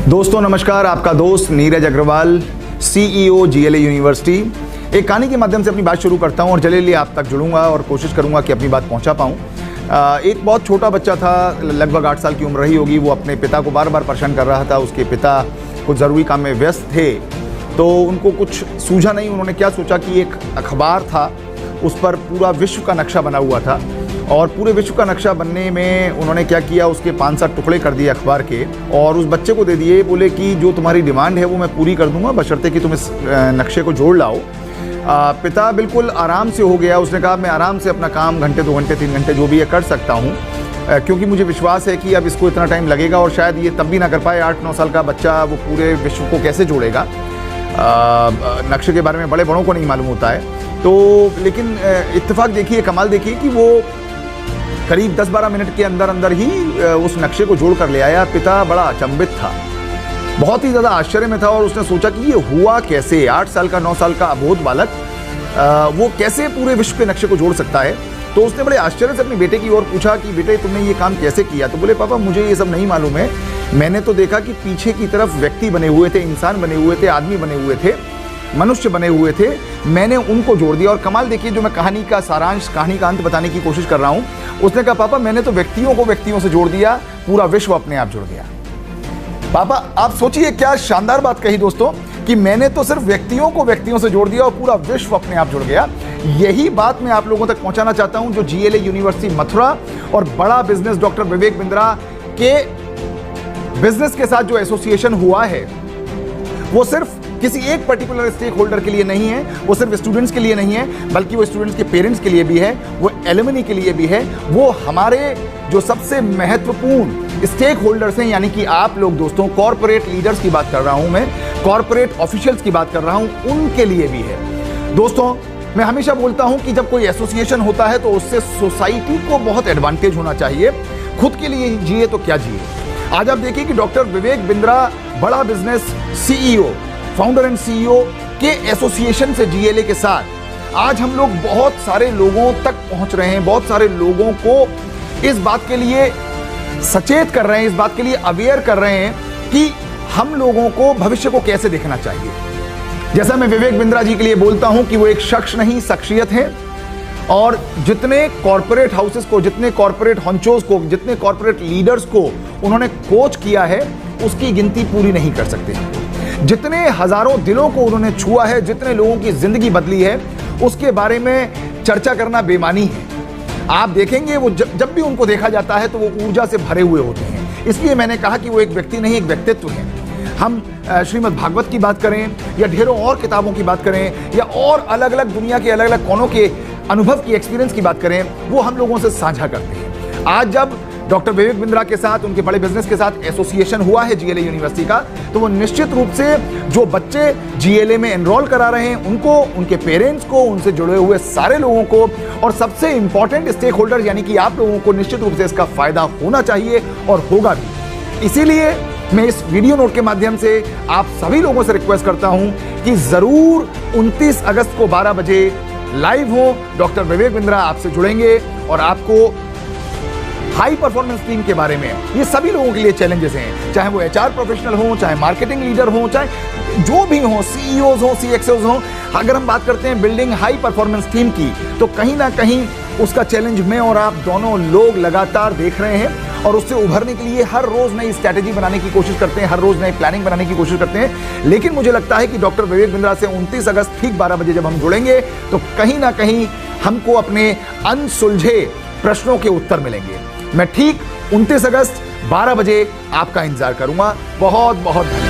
दोस्तों नमस्कार, आपका दोस्त Neeraj Agrawal, CEO GLA university. एक कहानी के माध्यम से अपनी बात शुरू करता हूं और जल्दी आप तक जुड़ूंगा और कोशिश करूंगा कि अपनी बात पहुंचा पाऊं। एक बहुत छोटा बच्चा था, लगभग 8 साल की उम्र रही होगी। वो अपने पिता को बार बार परेशान कर रहा था। उसके पिता कुछ ज़रूरी काम में व्यस्त थे तो उनको कुछ सूझा नहीं। उन्होंने क्या सोचा कि एक अखबार था, उस पर पूरा विश्व का नक्शा बना हुआ था और पूरे विश्व का नक्शा बनने में उन्होंने क्या किया, उसके 5-7 टुकड़े कर दिए अखबार के और उस बच्चे को दे दिए। बोले कि जो तुम्हारी डिमांड है वो मैं पूरी कर दूंगा, बशर्ते कि तुम इस नक्शे को जोड़ लाओ। पिता बिल्कुल आराम से हो गया। उसने कहा मैं आराम से अपना काम घंटे 2 घंटे 3 घंटे जो भी है कर सकता हूँ, क्योंकि मुझे विश्वास है कि अब इसको इतना टाइम लगेगा और शायद ये तब भी ना कर पाए। 8-9 साल का बच्चा वो पूरे विश्व को कैसे जोड़ेगा। नक्शे के बारे में बड़े बड़ों को नहीं मालूम होता है। तो लेकिन इत्तेफाक देखिए, कमाल देखिए कि वो करीब 10-12 मिनट के अंदर अंदर ही उस नक्शे को जोड़ कर ले आया। पिता बड़ा अचंभित था, बहुत ही ज़्यादा आश्चर्य में था और उसने सोचा कि ये हुआ कैसे। 8 साल का 9 साल का अबोध बालक वो कैसे पूरे विश्व के नक्शे को जोड़ सकता है। तो उसने बड़े आश्चर्य से अपने बेटे की ओर पूछा कि बेटे तुमने ये काम कैसे किया। तो बोले पापा मुझे ये सब नहीं मालूम है, मैंने तो देखा कि पीछे की तरफ व्यक्ति बने हुए थे, इंसान बने हुए थे, आदमी बने हुए थे, मनुष्य बने हुए थे, मैंने उनको जोड़ दिया। और कमाल देखिए, जो मैं कहानी का सारांश, कहानी का अंत बताने की कोशिश कर रहा हूँ, उसने कहा पापा मैंने तो व्यक्तियों को व्यक्तियों से जोड़ दिया, पूरा विश्व अपने आप जुड़ गया। पापा आप सोचिए क्या शानदार बात कही दोस्तों, कि मैंने तो सिर्फ व्यक्तियों को व्यक्तियों से जोड़ दिया और पूरा विश्व अपने आप जुड़ गया। यही बात मैं आप लोगों तक पहुंचाना चाहता हूं, जो GLA यूनिवर्सिटी मथुरा और बड़ा बिजनेस डॉक्टर विवेक बिंद्रा के बिजनेस के साथ जो एसोसिएशन हुआ है, वो सिर्फ किसी एक पर्टिकुलर स्टेक होल्डर के लिए नहीं है, वो सिर्फ स्टूडेंट्स के लिए नहीं है, बल्कि वो स्टूडेंट्स के पेरेंट्स के लिए भी है, वो एलुमनी के लिए भी है, वो हमारे जो सबसे महत्वपूर्ण स्टेक होल्डर्स हैं, यानी कि आप लोग दोस्तों, कॉर्पोरेट लीडर्स की बात कर रहा हूं मैं, कॉर्पोरेट ऑफिशियल्स की बात कर रहा हूं, उनके लिए भी है। दोस्तों मैं हमेशा बोलता हूं कि जब कोई एसोसिएशन होता है तो उससे सोसाइटी को बहुत एडवांटेज होना चाहिए। खुद के लिए जिए तो क्या जिए। आज आप देखिए कि डॉक्टर विवेक बिंद्रा बड़ा business CEO, founder and CEO के एसोसिएशन से GLA के साथ आज हम लोग बहुत सारे लोगों तक पहुंच रहे हैं, बहुत सारे लोगों को इस बात के लिए सचेत कर रहे हैं, इस बात के लिए अवेयर कर रहे हैं कि हम लोगों को भविष्य को कैसे देखना चाहिए। जैसा मैं विवेक बिंद्रा जी के लिए बोलता हूं कि वो एक शख्स नहीं, शख्सियत है और जितने कॉर्पोरेट हाउसेस को, जितने कॉर्पोरेट हॉन्चोस को, जितने कॉर्पोरेट लीडर्स को उन्होंने कोच किया है, उसकी गिनती पूरी नहीं कर सकते। जितने हजारों दिलों को उन्होंने छुआ है, जितने लोगों की जिंदगी बदली है, उसके बारे में चर्चा करना बेमानी है। आप देखेंगे वो जब भी उनको देखा जाता है तो वो ऊर्जा से भरे हुए होते हैं। इसलिए मैंने कहा कि वो एक व्यक्ति नहीं, एक व्यक्तित्व है। हम श्रीमद् भागवत की बात करें या ढेरों और किताबों की बात करें या और अलग अलग दुनिया के अलग अलग कोनों के अनुभव की, एक्सपीरियंस की बात करें, वो हम लोगों से साझा करते हैं। आज जब डॉक्टर विवेक बिंद्रा के साथ, उनके बड़े बिजनेस के साथ एसोसिएशन हुआ है GLA यूनिवर्सिटी का, तो वो निश्चित रूप से जो बच्चे GLA में एनरोल करा रहे हैं उनको, उनके पेरेंट्स को, उनसे जुड़े हुए सारे लोगों को और सबसे इंपॉर्टेंट स्टेक होल्डर यानी कि आप लोगों को निश्चित रूप से इसका फायदा होना चाहिए और होगा भी। इसीलिए मैं इस वीडियो नोट के माध्यम से आप सभी लोगों से रिक्वेस्ट करता हूं कि जरूर 29 अगस्त को 12 बजे लाइव हो। डॉक्टर विवेक बिंद्रा आपसे जुड़ेंगे और आपको हाई परफॉर्मेंस टीम के बारे में, ये सभी लोगों के लिए चैलेंजेस हैं, चाहे वो HR प्रोफेशनल हो, चाहे मार्केटिंग लीडर हो, चाहे जो भी हो, CEOs हो, CXOs हो। अगर हम बात करते हैं बिल्डिंग हाई परफॉर्मेंस टीम की, तो कहीं ना कहीं उसका चैलेंज मैं और आप दोनों लोग लगातार देख रहे हैं और उससे उभरने के लिए हर रोज नई स्ट्रैटेजी बनाने की कोशिश करते हैं, हर रोज नई प्लानिंग बनाने की कोशिश करते हैं। लेकिन मुझे लगता है कि डॉक्टर विवेक बिंद्रा से 29 अगस्त ठीक 12 बजे जब हम जुड़ेंगे तो कहीं ना कहीं हमको अपने अनसुलझे प्रश्नों के उत्तर मिलेंगे। मैं ठीक 29 अगस्त 12 बजे आपका इंतजार करूंगा। बहुत बहुत धन्यवाद।